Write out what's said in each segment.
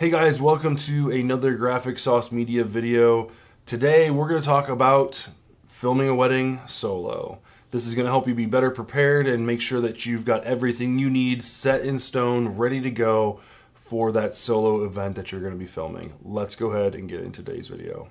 Hey guys, welcome to another Graphic Sauce Media video. Today we're going to talk about filming a wedding solo. This is going to help you be better prepared and make sure that you've got everything you need set in stone, ready to go for that solo event that you're going to be filming. Let's go ahead and get into today's video.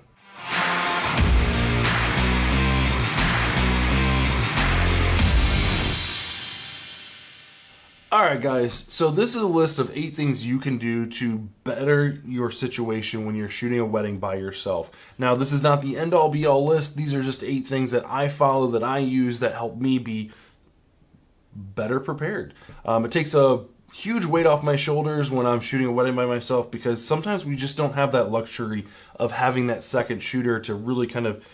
Alright guys, so this is a list of 8 things you can do to better your situation when you're shooting a wedding by yourself. Now this is not the end-all be-all list, these are just 8 things that I follow, that I use, that help me be better prepared. It takes a huge weight off my shoulders when I'm shooting a wedding by myself, because sometimes we just don't have that luxury of having that second shooter to really kind of,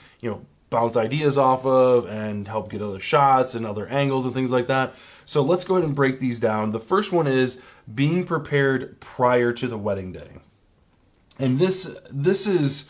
bounce ideas off of and help get other shots and other angles and things like that. So let's go ahead and break these down. The first one is being prepared prior to the wedding day. And this is,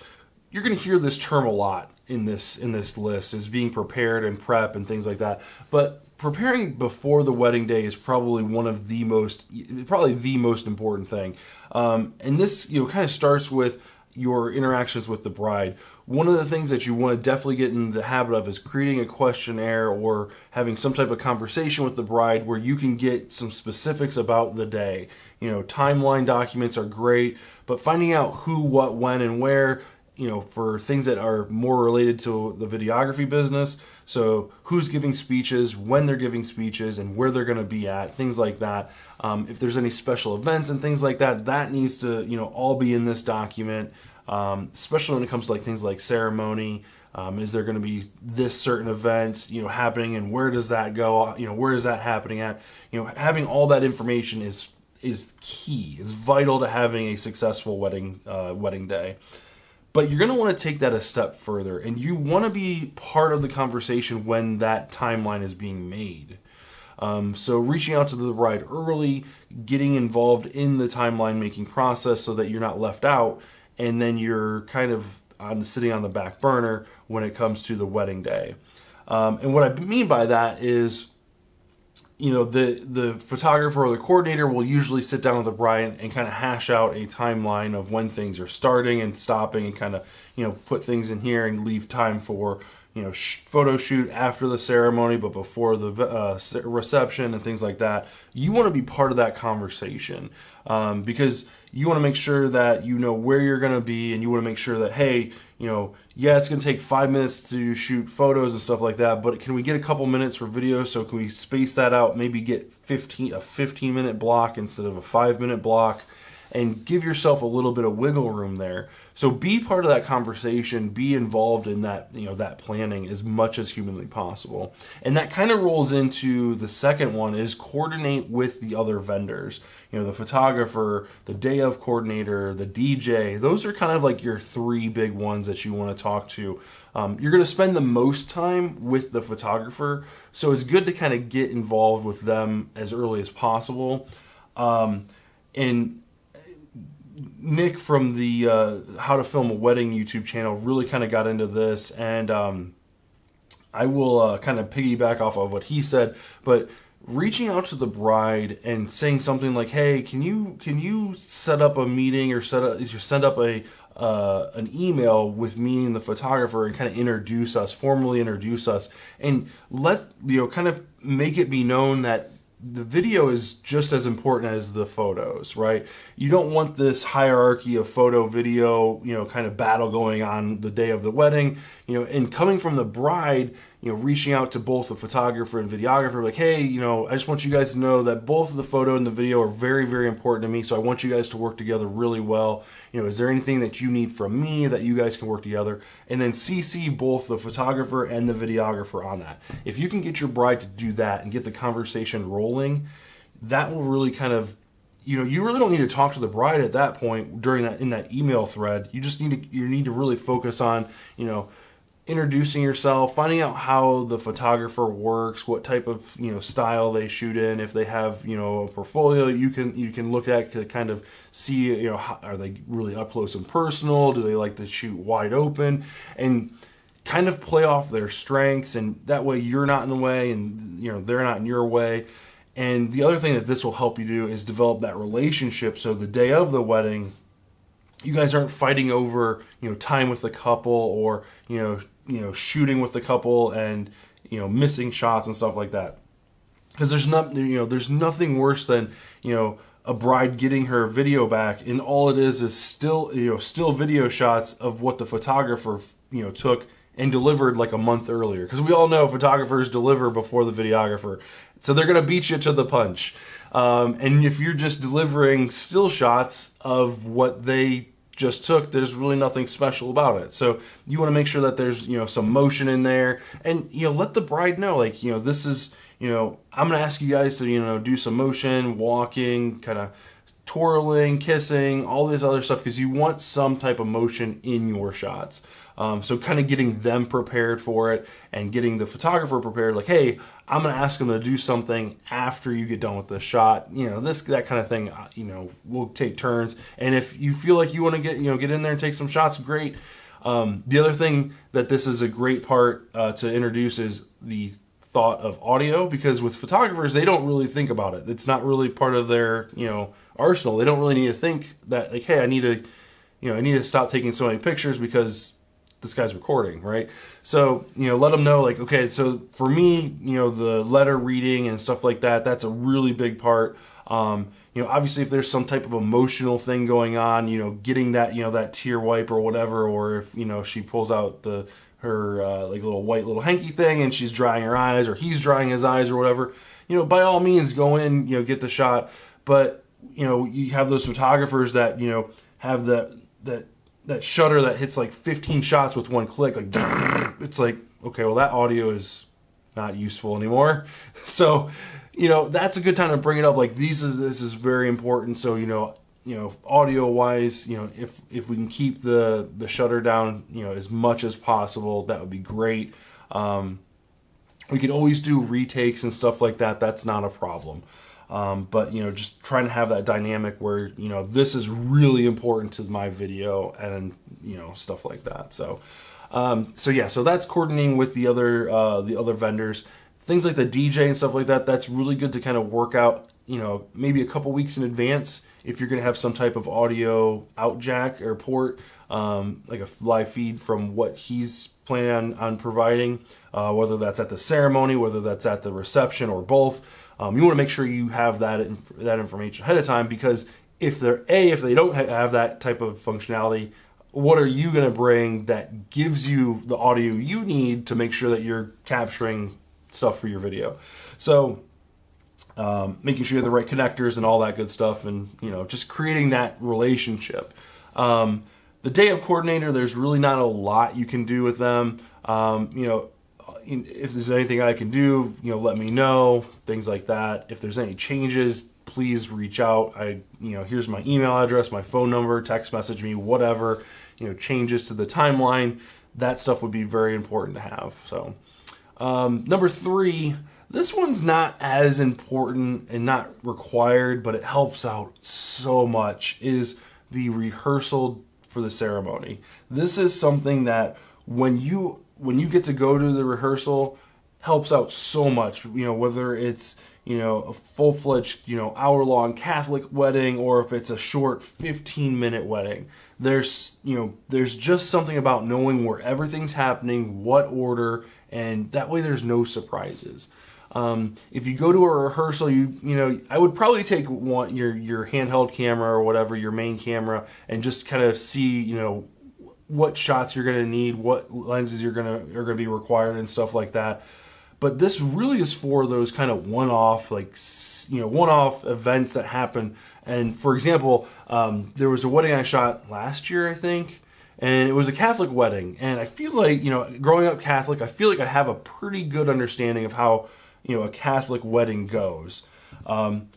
you're going to hear this term a lot in this list, is being prepared and prep and things like that. But preparing before the wedding day is probably the most important thing. And this, kind of starts with your interactions with the bride. One of the things that you want to definitely get in the habit of is creating a questionnaire or having some type of conversation with the bride where you can get some specifics about the day. Timeline documents are great, but finding out who, what, when, and where, for things that are more related to the videography business. So who's giving speeches, when they're giving speeches, and where they're going to be at, things like that. If there's any special events and things like that, that needs to, all be in this document. Especially when it comes to things like ceremony. Is there going to be this certain event, happening, and where does that go? Where is that happening at? Having all that information is key. Is vital to having a successful wedding day. But you're going to want to take that a step further, and you want to be part of the conversation when that timeline is being made. So reaching out to the bride early, getting involved in the timeline making process so that you're not left out, and then you're kind of sitting on the back burner when it comes to the wedding day. And what I mean by that is, the photographer or the coordinator will usually sit down with the bride and kind of hash out a timeline of when things are starting and stopping, and kind of, put things in here and leave time for, photo shoot after the ceremony, but before the reception and things like that. You want to be part of that conversation, because you want to make sure that you know where you're going to be, and you want to make sure that, hey, yeah, it's going to take 5 minutes to shoot photos and stuff like that, but can we get a couple minutes for video? So can we space that out, maybe get a 15-minute block instead of a 5-minute block, and give yourself a little bit of wiggle room there. So be part of that conversation, be involved in that, that planning as much as humanly possible. And that kind of rolls into the second one, is coordinate with the other vendors. The photographer, the day of coordinator, the DJ. Those are kind of like your 3 big ones that you want to talk to. You're going to spend the most time with the photographer, so it's good to kind of get involved with them as early as possible. And Nick from the How to Film a Wedding YouTube channel really kind of got into this, and I will kind of piggyback off of what he said, but reaching out to the bride and saying something like, hey, can you set up a meeting, or send up an email with me and the photographer, and kind of formally introduce us, and let, kind of make it be known that the video is just as important as the photos, right? You don't want this hierarchy of photo, video, kind of battle going on the day of the wedding, and coming from the bride, reaching out to both the photographer and videographer, like, hey, I just want you guys to know that both of the photo and the video are very, very important to me, so I want you guys to work together really well. Is there anything that you need from me that you guys can work together? And then CC both the photographer and the videographer on that. If you can get your bride to do that and get the conversation rolling, that will really kind of, you really don't need to talk to the bride at that point in that email thread. You just need to really focus on, introducing yourself, finding out how the photographer works, what type of style they shoot in, if they have a portfolio you can look at to kind of see are they really up close and personal, do they like to shoot wide open, and kind of play off their strengths, and that way you're not in the way and they're not in your way. And the other thing that this will help you do is develop that relationship, so the day of the wedding you guys aren't fighting over, time with the couple, or, shooting with the couple and, missing shots and stuff like that. Because there's nothing worse than, a bride getting her video back and all it is still video shots of what the photographer, took and delivered like a month earlier. Because we all know photographers deliver before the videographer. So they're going to beat you to the punch. And if you're just delivering still shots of what they just took, there's really nothing special about it. So you want to make sure that there's, some motion in there, and, let the bride know, like, this is, I'm going to ask you guys to, do some motion, walking, kind of twirling, kissing, all this other stuff, because you want some type of motion in your shots. So kind of getting them prepared for it and getting the photographer prepared, like, hey, I'm going to ask them to do something after you get done with the shot. That kind of thing, we'll take turns. And if you feel like you want to get in there and take some shots, great. The other thing that this is a great part to introduce is the thought of audio, because with photographers, they don't really think about it. It's not really part of their, arsenal. They don't really need to think that, like, hey, I need to stop taking so many pictures because this guy's recording, right? So, let them know, like, okay, so for me, the letter reading and stuff like that, that's a really big part. Obviously if there's some type of emotional thing going on, getting that, that tear wipe or whatever, or if, she pulls out her like little hanky thing and she's drying her eyes, or he's drying his eyes or whatever, by all means go in, get the shot. But, you have those photographers that, have that shutter that hits like 15 shots with one click, like, it's like, okay, well, that audio is not useful anymore. So, that's a good time to bring it up. Like, this is very important. So, audio wise, if we can keep the shutter down, as much as possible, that would be great. We could always do retakes and stuff like that. That's not a problem. But, just trying to have that dynamic where, this is really important to my video and, stuff like that. So that's coordinating with the other vendors. Things like the DJ and stuff like that, that's really good to kind of work out, maybe a couple weeks in advance if you're going to have some type of audio out jack or port, like a live feed from what he's planning on providing, whether that's at the ceremony, whether that's at the reception, or both. You want to make sure you have that information ahead of time, because if they don't have that type of functionality, what are you going to bring that gives you the audio you need to make sure that you're capturing stuff for your video? So making sure you have the right connectors and all that good stuff, and just creating that relationship. The day of coordinator, there's really not a lot you can do with them. If there's anything I can do, let me know, things like that. If there's any changes, please reach out. Here's my email address, my phone number, text message me, whatever, changes to the timeline, that stuff would be very important to have. So, number 3, this one's not as important and not required, but it helps out so much, is the rehearsal for the ceremony. This is something that when you get to go to the rehearsal, helps out so much, whether it's, a full-fledged, hour-long Catholic wedding, or if it's a short 15-minute wedding. There's just something about knowing where everything's happening, what order, and that way there's no surprises. If you go to a rehearsal, I would probably take your handheld camera or whatever, your main camera, and just kind of see, what shots you're going to need, what lenses are going to be required, and stuff like that. But this really is for those kind of one-off events that happen. And for example, there was a wedding I shot last year, I think, and it was a Catholic wedding. And I feel like, growing up Catholic, I feel like I have a pretty good understanding of how, a Catholic wedding goes. And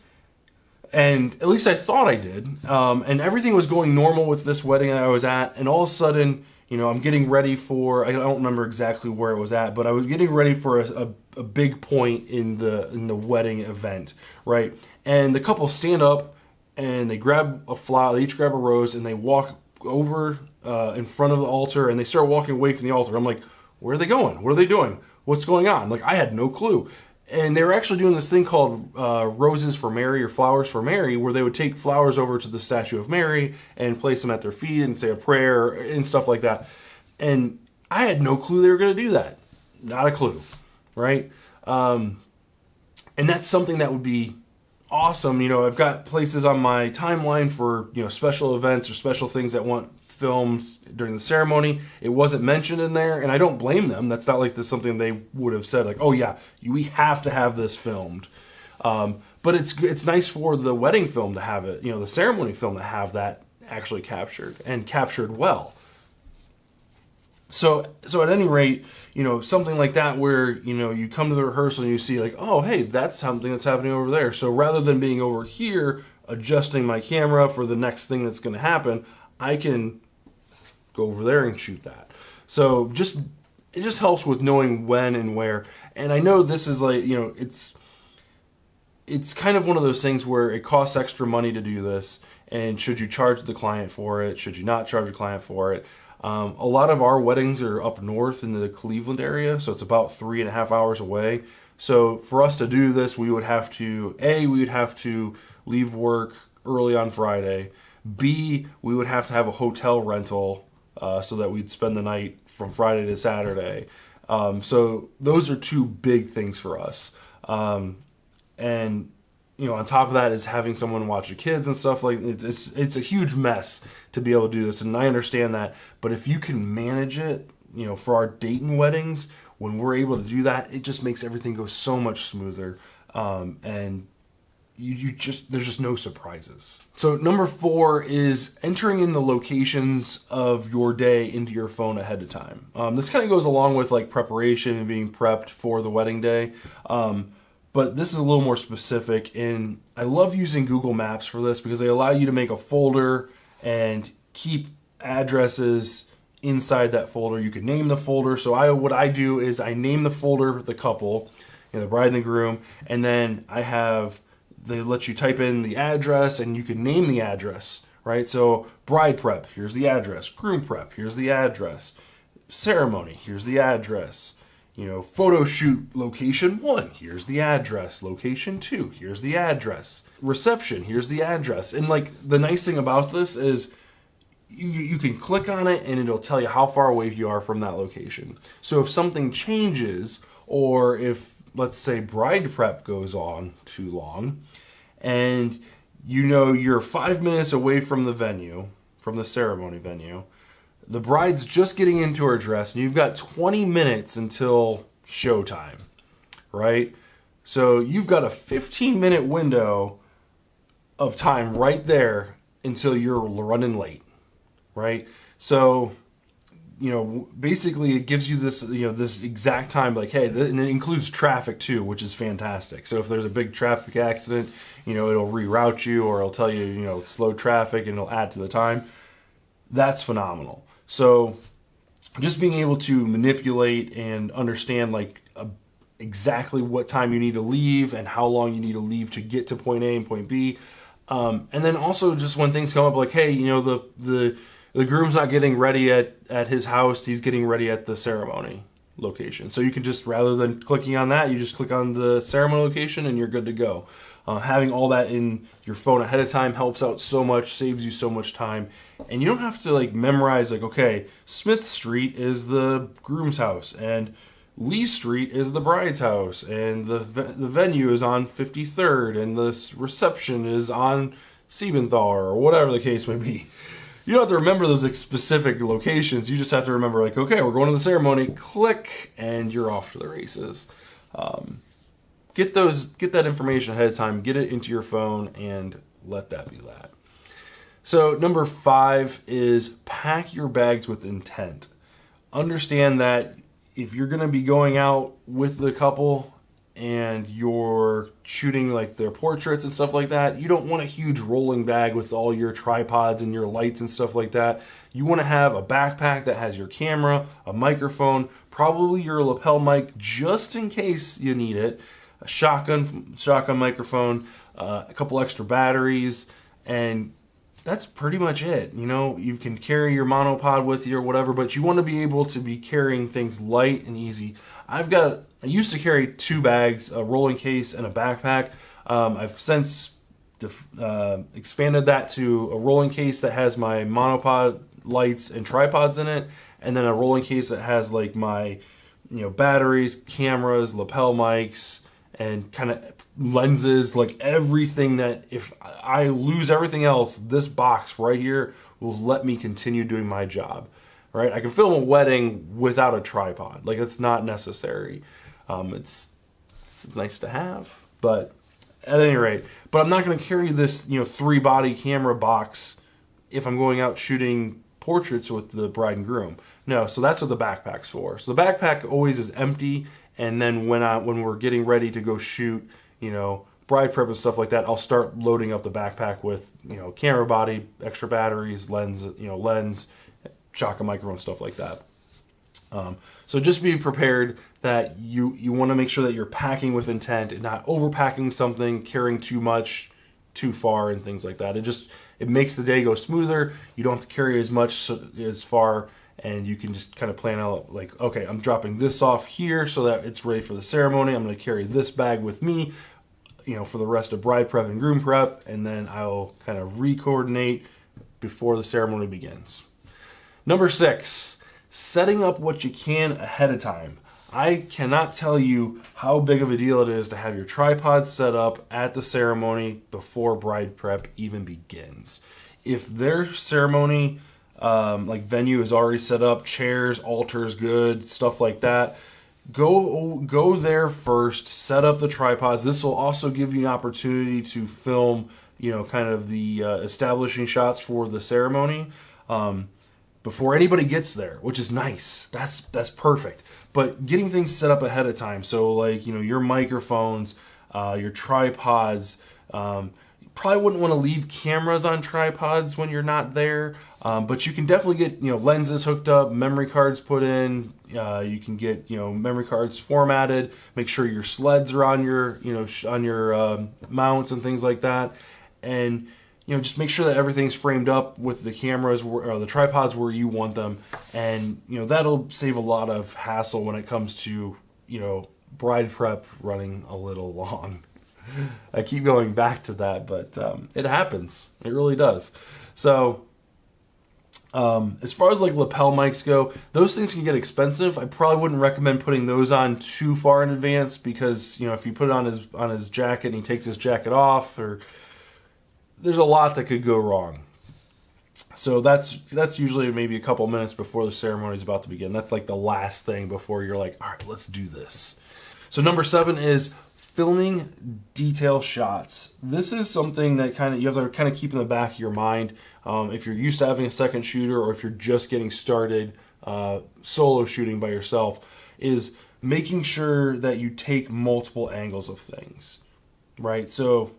at least I thought I did. And everything was going normal with this wedding that I was at. And all of a sudden, I'm getting ready for, I don't remember exactly where it was at, but I was getting ready for a big point in the wedding event, right? And the couple stand up and they grab a flower, they each grab a rose, and they walk over in front of the altar, and they start walking away from the altar. I'm like, where are they going? What are they doing? What's going on? Like, I had no clue. And they were actually doing this thing called Roses for Mary or Flowers for Mary, where they would take flowers over to the statue of Mary and place them at their feet and say a prayer and stuff like that. And I had no clue they were going to do that. Not a clue, right? And that's something that would be awesome. You know, I've got places on my timeline for, you know, special events or special things that want filmed during the ceremony. It wasn't mentioned in there, and I don't blame them. That's not like this something they would have said like, oh yeah, we have to have this filmed. But it's nice for the wedding film to have it, you know, the ceremony film to have that actually captured and captured well. So at any rate, you know, something like that where, you know, you come to the rehearsal and you see like, oh, hey, that's something that's happening over there. So rather than being over here adjusting my camera for the next thing that's going to happen, I can go over there and shoot that. So it just helps with knowing when and where. And I know this is like, you know, it's kind of one of those things where it costs extra money to do this. And should you charge the client for it? Should you not charge the client for it? A lot of our weddings are up north in the Cleveland area, so it's about 3.5 hours away. So for us to do this, we would have to leave work early on Friday. B, we would have to have a hotel rental so that we'd spend the night from Friday to Saturday. So those are two big things for us. And you know, on top of that is having someone watch the kids and stuff like it's a huge mess to be able to do this, and I understand that. But if you can manage it, you know, for our Dayton weddings, when we're able to do that, it just makes everything go so much smoother, and there's just no surprises. So number 4 is entering in the locations of your day into your phone ahead of time. This kind of goes along with like preparation and being prepped for the wedding day. But this is a little more specific, and I love using Google Maps for this because they allow you to make a folder and keep addresses inside that folder. You can name the folder. So what I do is I name the folder the couple, you know, the bride and the groom, and then they let you type in the address and you can name the address, right? So bride prep, here's the address. Groom prep, here's the address. Ceremony, here's the address. You know, photo shoot location 1, here's the address. Location 2, here's the address. Reception, here's the address. And like the nice thing about this is you can click on it and it'll tell you how far away you are from that location. So if something changes, or if, let's say, bride prep goes on too long and you know you're 5 minutes away from the venue, from the ceremony venue, the bride's just getting into her dress, and you've got 20 minutes until showtime, right? So you've got a 15-minute window of time right there until you're running late, right? So, you know, basically it gives you this, you know, this exact time, like, hey, and it includes traffic too, which is fantastic. So if there's a big traffic accident, you know, it'll reroute you, or it'll tell you, you know, slow traffic, and it'll add to the time. That's phenomenal. So just being able to manipulate and understand like exactly what time you need to leave and how long you need to leave to get to point A and point B. And then also just when things come up like, hey, you know, the groom's not getting ready at his house, he's getting ready at the ceremony location. So you can just, rather than clicking on that, you just click on the ceremony location and you're good to go. Having all that in your phone ahead of time helps out so much, saves you so much time. And you don't have to like memorize like, okay, Smith Street is the groom's house and Lee Street is the bride's house and the venue is on 53rd and the reception is on Siebenthal, or whatever the case may be. You don't have to remember those like, specific locations. You just have to remember like, okay, we're going to the ceremony, click, and you're off to the races. Get that information ahead of time, get it into your phone, and let that be that. So number 5 is pack your bags with intent. Understand that if you're going to be going out with the couple and you're shooting like their portraits and stuff like that, you don't want a huge rolling bag with all your tripods and your lights and stuff like that. You want to have a backpack that has your camera, a microphone, probably your lapel mic just in case you need it, a shotgun microphone, a couple extra batteries, and that's pretty much it. You know, you can carry your monopod with you or whatever, but you want to be able to be carrying things light and easy. I used to carry 2 bags, a rolling case and a backpack. I've since expanded that to a rolling case that has my monopod lights and tripods in it, and then a rolling case that has like my, batteries, cameras, lapel mics, and kind of lenses, like everything that if I lose everything else, this box right here will let me continue doing my job. Right? I can film a wedding without a tripod. Like, it's not necessary. It's nice to have, but at any rate, but I'm not going to carry this 3-body camera box if I'm going out shooting portraits with the bride and groom. No, so that's what the backpack's for. So the backpack always is empty, and then when we're getting ready to go shoot, bride prep and stuff like that, I'll start loading up the backpack with camera body, extra batteries, lens, shotgun microphone, stuff like that. So just be prepared that you want to make sure that you're packing with intent and not overpacking something, carrying too much, too far, and things like that. It makes the day go smoother. You don't have to carry as much as far, and you can just kind of plan out like, okay, I'm dropping this off here so that it's ready for the ceremony. I'm going to carry this bag with me, for the rest of bride prep and groom prep, and then I'll kind of re-coordinate before the ceremony begins. Number 6, setting up what you can ahead of time. I cannot tell you how big of a deal it is to have your tripod set up at the ceremony before bride prep even begins. If their ceremony venue is already set up, chairs, altars good, stuff like that, go there first, set up the tripods. This will also give you an opportunity to film, kind of the establishing shots for the ceremony. Before anybody gets there, which is nice. That's perfect. But getting things set up ahead of time, so like, your microphones, your tripods, you probably wouldn't want to leave cameras on tripods when you're not there, but you can definitely get, lenses hooked up, memory cards put in, you can get, memory cards formatted, make sure your sleds are on your, on your mounts and things like that, and just make sure that everything's framed up with the cameras or the tripods where you want them. And, that'll save a lot of hassle when it comes to, bride prep running a little long. I keep going back to that, but it happens. It really does. So, as far as like lapel mics go, those things can get expensive. I probably wouldn't recommend putting those on too far in advance because, if you put it on his jacket and he takes his jacket off, or there's a lot that could go wrong. So that's usually maybe a couple minutes before the ceremony is about to begin. That's like the last thing before you're like, all right, let's do this. So number 7 is filming detail shots. This is something that you have to kind of keep in the back of your mind. If you're used to having a second shooter, or if you're just getting started solo shooting by yourself, is making sure that you take multiple angles of things, right? So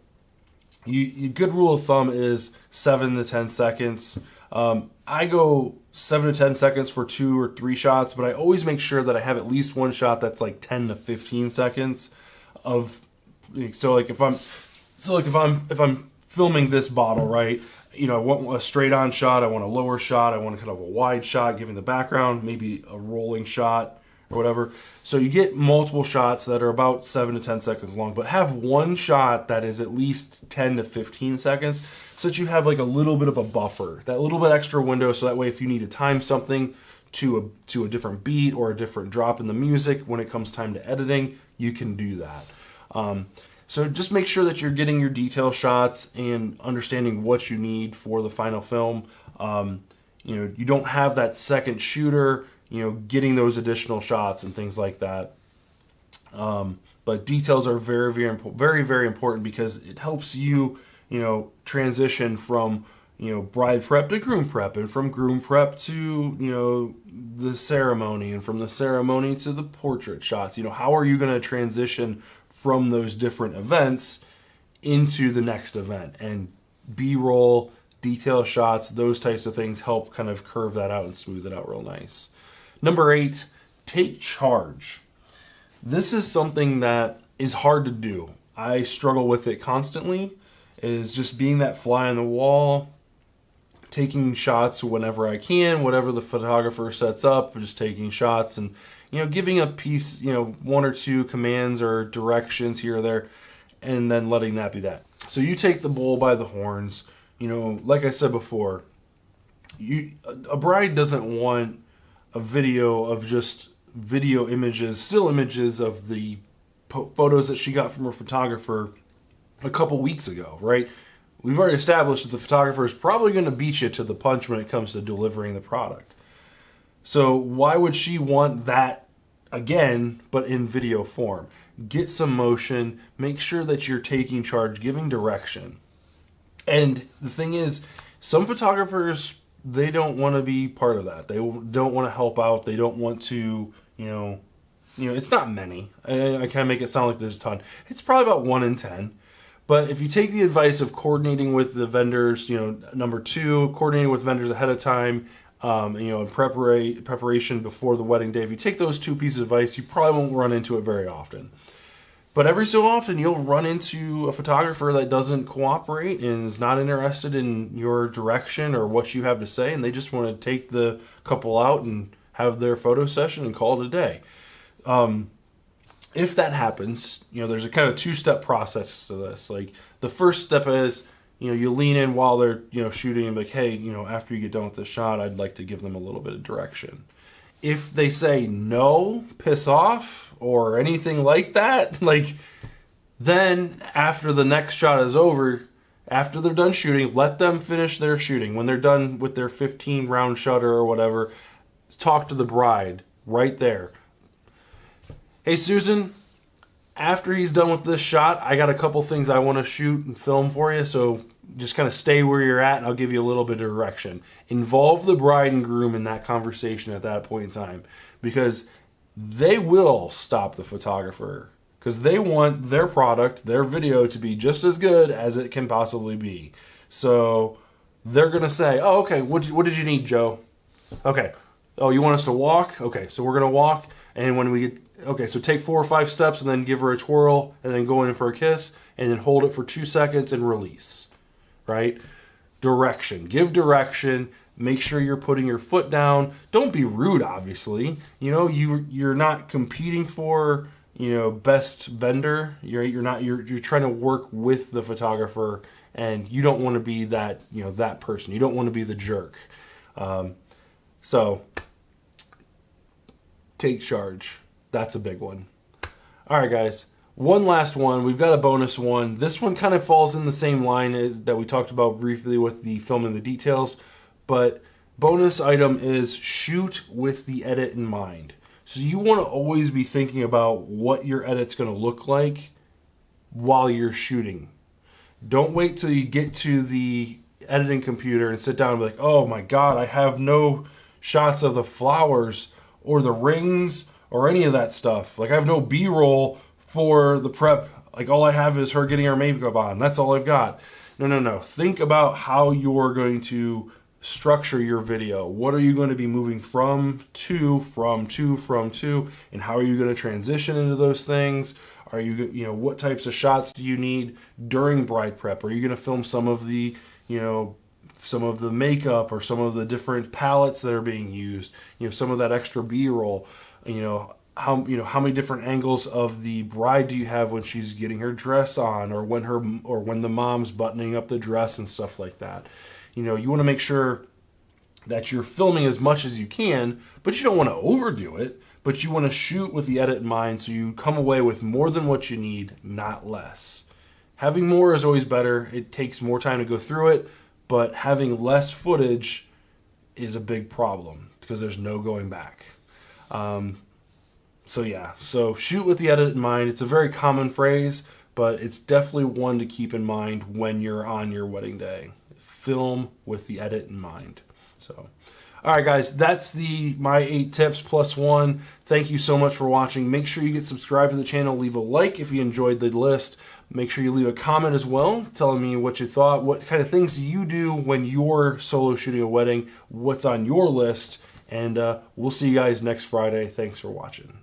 good rule of thumb is 7 to 10 seconds. I go 7 to 10 seconds for 2 or 3 shots, but I always make sure that I have at least one shot that's like 10 to 15 seconds of. So if I'm filming this bottle, right? I want a straight on shot. I want a lower shot. I want kind of a wide shot, giving the background, maybe a rolling shot or whatever. So you get multiple shots that are about 7 to 10 seconds long, but have one shot that is at least 10 to 15 seconds so that you have like a little bit of a buffer, that little bit extra window, so that way if you need to time something to a different beat or a different drop in the music when it comes time to editing, you can do that. So just make sure that you're getting your detail shots and understanding what you need for the final film. You don't have that second shooter, getting those additional shots and things like that. But details are very, very, very, very important because it helps you, transition from, bride prep to groom prep, and from groom prep to, the ceremony, and from the ceremony to the portrait shots. How are you going to transition from those different events into the next event? And B-roll, detail shots, those types of things help kind of curve that out and smooth it out real nice. Number 8, take charge. This is something that is hard to do. I struggle with it constantly, is just being that fly on the wall, taking shots whenever I can, whatever the photographer sets up, just taking shots and, you know, giving a piece, you know, 1 or 2 commands or directions here or there, and then letting that be that. So you take the bull by the horns. You know, like I said before, a bride doesn't want a video of just video images, still images of the photos that she got from her photographer a couple weeks ago, right? We've already established that the photographer is probably going to beat you to the punch when it comes to delivering the product. So why would she want that again, but in video form? Get some motion, make sure that you're taking charge, giving direction. And the thing is, some photographers, they don't want to be part of that. They don't want to help out. They don't want to, you know, it's not many. I kind of make it sound like there's a ton. It's probably about 1 in 10. But if you take the advice of coordinating with the vendors, you know, number 2, coordinating with vendors ahead of time, you know, in preparation before the wedding day, if you take those 2 pieces of advice, you probably won't run into it very often. But every so often, you'll run into a photographer that doesn't cooperate and is not interested in your direction or what you have to say, and they just want to take the couple out and have their photo session and call it a day. If that happens, you know, there's a kind of 2-step process to this. Like, the first step is, you know, you lean in while they're, you know, shooting and be like, hey, you know, after you get done with this shot, I'd like to give them a little bit of direction. If they say no, piss off, or anything like that, like, then after the next shot is over, after they're done shooting, let them finish their shooting. When they're done with their 15-round shutter or whatever, talk to the bride right there. Hey, Susan, after he's done with this shot, I got a couple things I want to shoot and film for you, so just kind of stay where you're at, and I'll give you a little bit of direction. Involve the bride and groom in that conversation at that point in time, because they will stop the photographer, because they want their product, their video, to be just as good as it can possibly be. So they're going to say, oh, okay, what did you need, Joe? Okay. Oh, you want us to walk? Okay, so we're going to walk, and when we get... Okay, so take 4 or 5 steps and then give her a twirl and then go in for a kiss and then hold it for 2 seconds and release, right? Direction. Give direction. Make sure you're putting your foot down. Don't be rude, obviously. You know, you're not competing for, you know, best vendor. You're trying to work with the photographer, and you don't want to be that, you know, that person. You don't want to be the jerk. So take charge. That's a big one. All right, guys. One last one. We've got a bonus one. This one kind of falls in the same line that we talked about briefly with the filming the details. But bonus item is shoot with the edit in mind. So you want to always be thinking about what your edit's going to look like while you're shooting. Don't wait till you get to the editing computer and sit down and be like, oh my God, I have no shots of the flowers or the rings or any of that stuff. Like, I have no B-roll for the prep. Like, all I have is her getting her makeup on. That's all I've got. No. Think about how you're going to structure your video. What are you going to be moving from to, and how are you going to transition into those things? Are you know, what types of shots do you need during bride prep? Are you going to film some of the, you know, some of the makeup or some of the different palettes that are being used? You know, some of that extra B-roll. You know, how many different angles of the bride do you have when she's getting her dress on, or when the mom's buttoning up the dress and stuff like that. You know, you want to make sure that you're filming as much as you can, but you don't want to overdo it. But you want to shoot with the edit in mind, so you come away with more than what you need, not less. Having more is always better. It takes more time to go through it, but having less footage is a big problem because there's no going back. So shoot with the edit in mind. It's a very common phrase, but it's definitely one to keep in mind when you're on your wedding day. Film with the edit in mind. So, all right, guys, that's my 8 tips plus 1. Thank you so much for watching. Make sure you get subscribed to the channel. Leave a like if you enjoyed the list. Make sure you leave a comment as well, telling me what you thought. What kind of things do you do when you're solo shooting a wedding? What's on your list? And we'll see you guys next Friday. Thanks for watching.